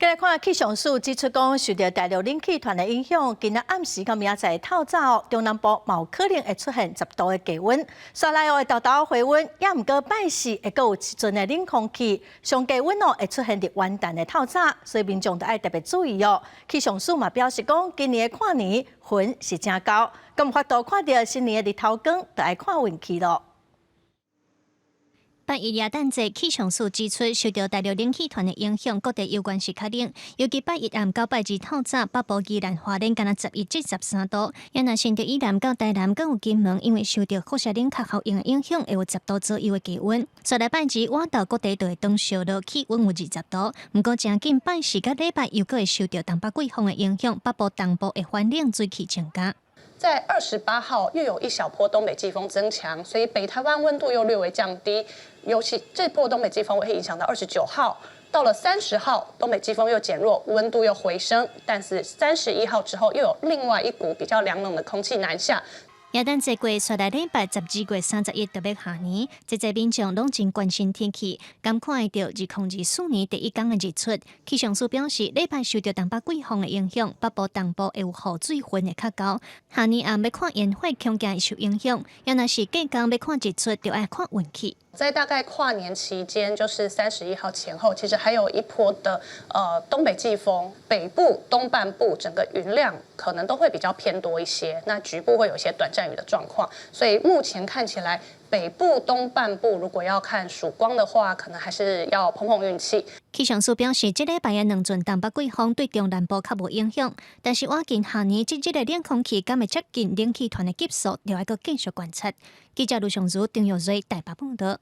再来看气象署指出，讲受到大陆冷气团的影响，今仔暗时到明仔载透早，中南部有可能会出现10度的低温。刷来后会豆豆回温，也毋过拜四会有一阵的冷空气，上低温会出现伫元旦的透早，所以民众都要特别注意哦。气象署嘛表示讲，今年的跨年云是真高，咁法度看到新年的日头光，就要看运气咯。8月元旦节，气象署指出，受到大陆冷气团的影响，各地有关时较冷，尤其8月暗到8日透早，北部宜兰花莲敢若11至13度，也若新竹以南到台南，更有金门，因为受到辐射冷却效应的影响，会有10度左右的低温。再来拜日，晚到各地都会当烧落，气温有20度。不过，正近拜四甲礼拜又会受到东北季风的影响，北部东部会反冷，水汽增加。在28号又有一小波东北季风增强，所以北台湾温度又略微降低。尤其这波东北季风会影响到29号，到了30号，东北季风又减弱，温度又回升。但是31号之后又有另外一股比较凉冷的空气南下。元旦节过，刷来礼拜12月31特别下年，这些民众拢真关心天气，敢看到2024年第一天的日出。气象署表示，礼拜受到东北季风的影响，北部东部会有雨水分会较高。下年暗要看烟火恐惊会受影响，要若是隔天要看日出，就要看运气。在大概跨年期间，就是31号前后，其实还有一波的东北季风，北部东半部整个云量可能都会比较偏多一些，那局部会有一些短暂雨的状况，所以目前看起来北部东半部如果要看曙光的话，可能还是要碰碰运气。气象署表示，这礼拜的两阵东北季风对中南部较无影响，但是晚近下年这个冷空气敢会接近冷气团的急速，就要继续观察。记者卢尚如、张玉瑞台北报道。